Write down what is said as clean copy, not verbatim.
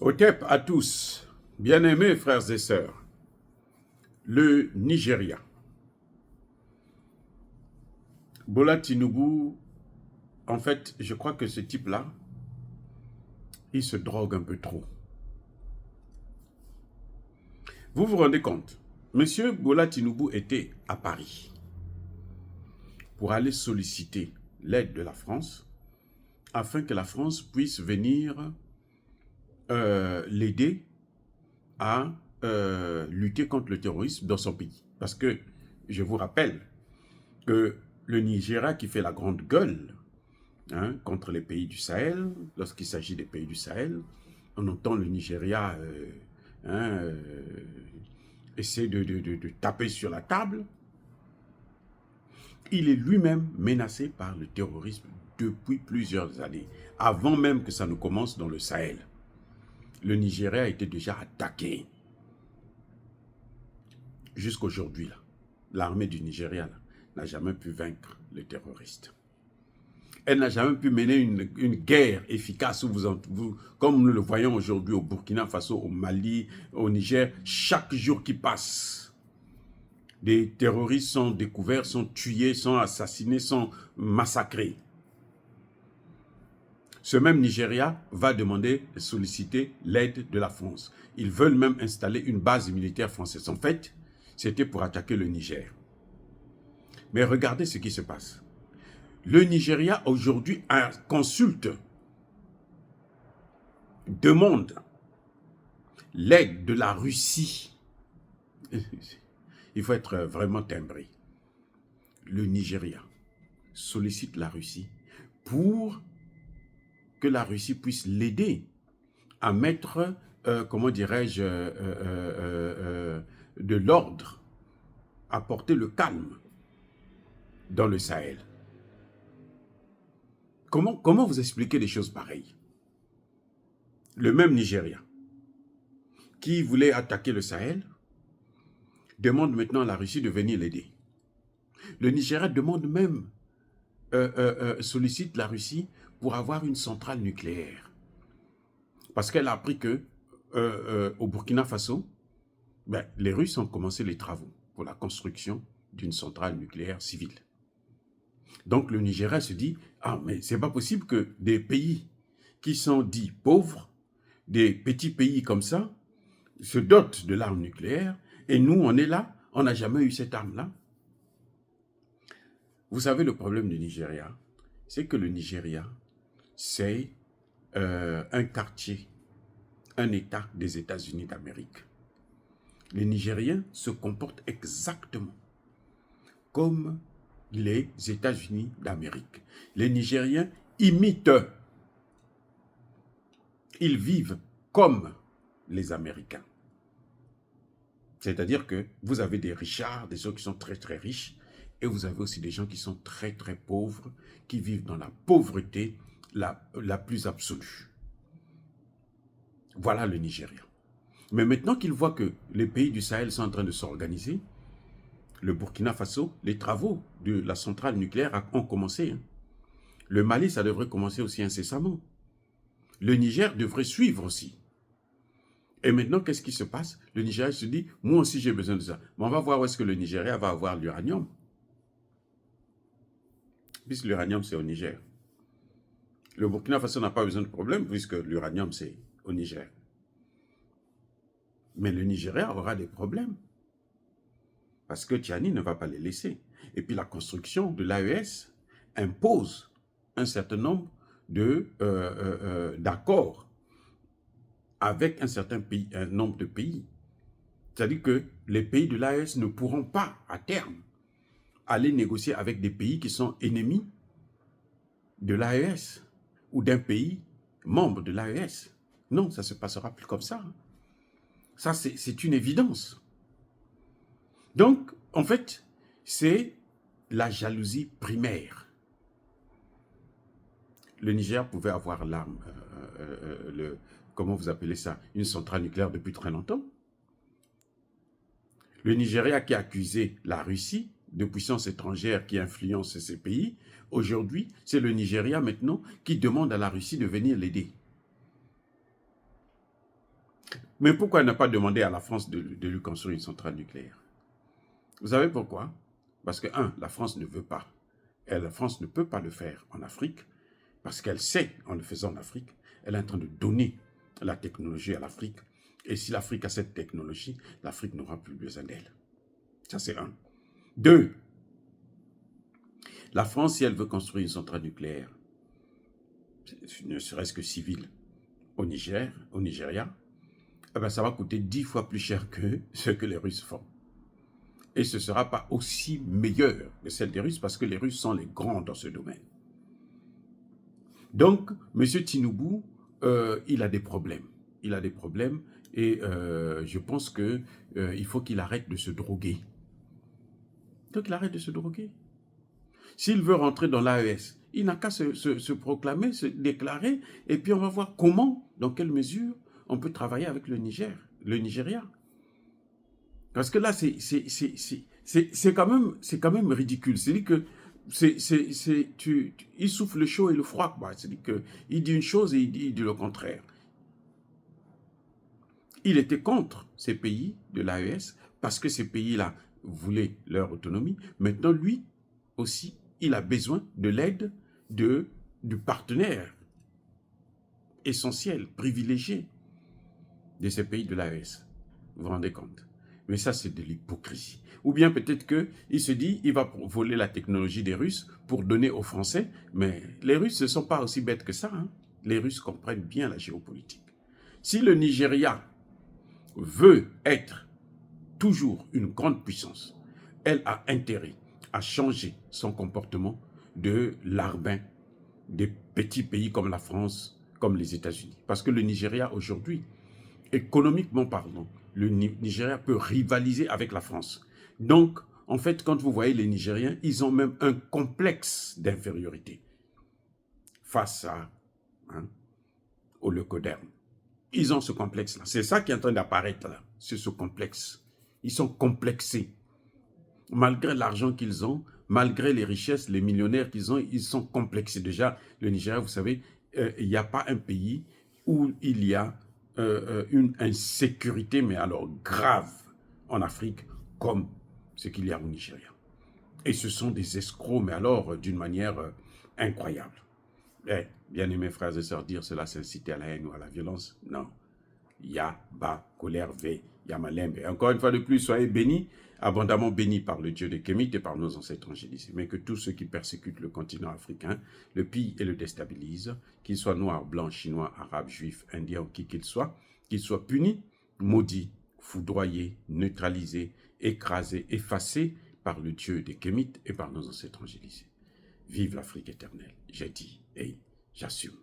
Otep à tous, bien-aimés frères et sœurs, le Nigeria. Bola Tinubu, en fait, je crois que ce type-là, il se drogue un peu trop. Vous vous rendez compte, Monsieur Bola Tinubu était à Paris pour aller solliciter l'aide de la France afin que la France puisse venir l'aider à lutter contre le terrorisme dans son pays. Parce que je vous rappelle que le Nigeria qui fait la grande gueule contre les pays du Sahel, lorsqu'il s'agit des pays du Sahel, on entend le Nigeria essayer de taper sur la table. Il est lui-même menacé par le terrorisme depuis plusieurs années, avant même que ça ne commence dans le Sahel. Le Nigeria a été déjà attaqué. Jusqu'aujourd'hui, l'armée du Nigeria n'a jamais pu vaincre les terroristes. Elle n'a jamais pu mener une guerre efficace comme nous le voyons aujourd'hui au Burkina Faso, au Mali, au Niger. Chaque jour qui passe, des terroristes sont découverts, sont tués, sont assassinés, sont massacrés. Ce même Nigeria va solliciter l'aide de la France. Ils veulent même installer une base militaire française. En fait, c'était pour attaquer le Niger. Mais regardez ce qui se passe. Le Nigeria aujourd'hui consulte, demande l'aide de la Russie. Il faut être vraiment timbré. Le Nigeria sollicite la Russie pour que la Russie puisse l'aider à mettre, comment dirais-je, de l'ordre, à porter le calme dans le Sahel. Comment vous expliquer des choses pareilles? Le même Nigeria, qui voulait attaquer le Sahel, demande maintenant à la Russie de venir l'aider. Le Nigeria demande même, sollicite la Russie pour avoir une centrale nucléaire. Parce qu'elle a appris que au Burkina Faso, les Russes ont commencé les travaux pour la construction d'une centrale nucléaire civile. Donc le Nigeria se dit, mais c'est pas possible que des pays qui sont dits pauvres, des petits pays comme ça, se dotent de l'arme nucléaire, et nous, on est là, on n'a jamais eu cette arme-là. Vous savez, le problème du Nigeria, c'est que le Nigeria, c'est un quartier, un État des États-Unis d'Amérique. Les Nigériens se comportent exactement comme les États-Unis d'Amérique. Les Nigériens imitent. Ils vivent comme les Américains. C'est-à-dire que vous avez des richards, des gens qui sont très très riches, et vous avez aussi des gens qui sont très très pauvres, qui vivent dans la pauvreté la plus absolue. Voilà le Nigeria. Mais maintenant qu'ils voient que les pays du Sahel sont en train de s'organiser, le Burkina Faso, les travaux de la centrale nucléaire ont commencé. Le Mali, ça devrait commencer aussi incessamment. Le Niger devrait suivre aussi. Et maintenant, qu'est-ce qui se passe? Le Nigeria se dit, moi aussi j'ai besoin de ça. Mais on va voir où est-ce que le Nigeria va avoir l'uranium. Puisque l'uranium, c'est au Niger. Le Burkina Faso n'a pas besoin de problème, puisque l'uranium, c'est au Niger. Mais le Nigeria aura des problèmes. Parce que Tiani ne va pas les laisser. Et puis la construction de l'AES impose un certain nombre d'accords avec un certain pays, un nombre de pays. C'est-à-dire que les pays de l'AES ne pourront pas, à terme, aller négocier avec des pays qui sont ennemis de l'AES ou d'un pays membre de l'AES. Non, ça ne se passera plus comme ça. Ça, c'est une évidence. Donc, en fait, c'est la jalousie primaire. Le Niger pouvait avoir l'arme, comment vous appelez ça, une centrale nucléaire depuis très longtemps. Le Nigeria qui a accusé la Russie de puissance étrangère qui influence ces pays, aujourd'hui, c'est le Nigeria maintenant qui demande à la Russie de venir l'aider. Mais pourquoi elle n'a pas demandé à la France de lui construire une centrale nucléaire? Vous savez pourquoi? Parce que, la France ne veut pas. La France ne peut pas le faire en Afrique, parce qu'elle sait, en le faisant en Afrique, elle est en train de donner la technologie à l'Afrique. Et si l'Afrique a cette technologie, l'Afrique n'aura plus besoin d'elle. Ça, c'est 1. 2, la France, si elle veut construire une centrale nucléaire, ne serait-ce que civile, au Nigeria, eh ben, ça va coûter 10 fois plus cher que ce que les Russes font. Et ce ne sera pas aussi meilleur que celle des Russes, parce que les Russes sont les grands dans ce domaine. Donc, M. Tinubu, il a des problèmes. Il a des problèmes et je pense qu'il faut qu'il arrête de se droguer. Donc, il arrête de se droguer. S'il veut rentrer dans l'AES, il n'a qu'à se proclamer, se déclarer, et puis on va voir comment, dans quelle mesure, on peut travailler avec le Nigeria. Parce que là, c'est quand même ridicule. C'est-à-dire que il souffle le chaud et le froid. C'est-à-dire qu'il dit une chose et il dit le contraire. Il était contre ces pays de l'AES parce que ces pays-là voulaient leur autonomie. Maintenant, lui aussi, il a besoin de l'aide du partenaire essentiel, privilégié de ces pays de l'AES. Vous vous rendez compte? Mais ça, c'est de l'hypocrisie. Ou bien peut-être qu'il se dit, il va voler la technologie des Russes pour donner aux Français. Mais les Russes ne sont pas aussi bêtes que ça. Les Russes comprennent bien la géopolitique. Si le Nigeria veut être toujours une grande puissance, elle a intérêt à changer son comportement de larbin des petits pays comme la France, comme les États-Unis. Parce que le Nigeria aujourd'hui, économiquement parlant, le Nigeria peut rivaliser avec la France. Donc, en fait, quand vous voyez les Nigériens, ils ont même un complexe d'infériorité face au leucoderme. Ils ont ce complexe-là. C'est ça qui est en train d'apparaître là. C'est ce complexe. Ils sont complexés. Malgré l'argent qu'ils ont, malgré les richesses, les millionnaires qu'ils ont, ils sont complexés. Déjà, le Nigeria, vous savez, il n'y a pas un pays où il y a une insécurité, mais alors grave en Afrique, comme ce qu'il y a au Nigeria. Et ce sont des escrocs, mais alors d'une manière incroyable. Bien aimés frères et sœurs, dire cela, c'est inciter à la haine ou à la violence. Non. Yaba, colère, V, Yamalembe. Et encore une fois de plus, soyez bénis, abondamment bénis par le Dieu de Kémit et par nos ancêtres angélisés. Mais que tous ceux qui persécutent le continent africain le pillent et le déstabilisent, qu'ils soient noirs, blancs, chinois, arabes, juifs, indiens ou qui qu'ils soient punis, maudits, foudroyés, neutralisés, écrasés, effacés par le Dieu de Kémit et par nos ancêtres angélisés. Vive l'Afrique éternelle, j'ai dit et j'assume.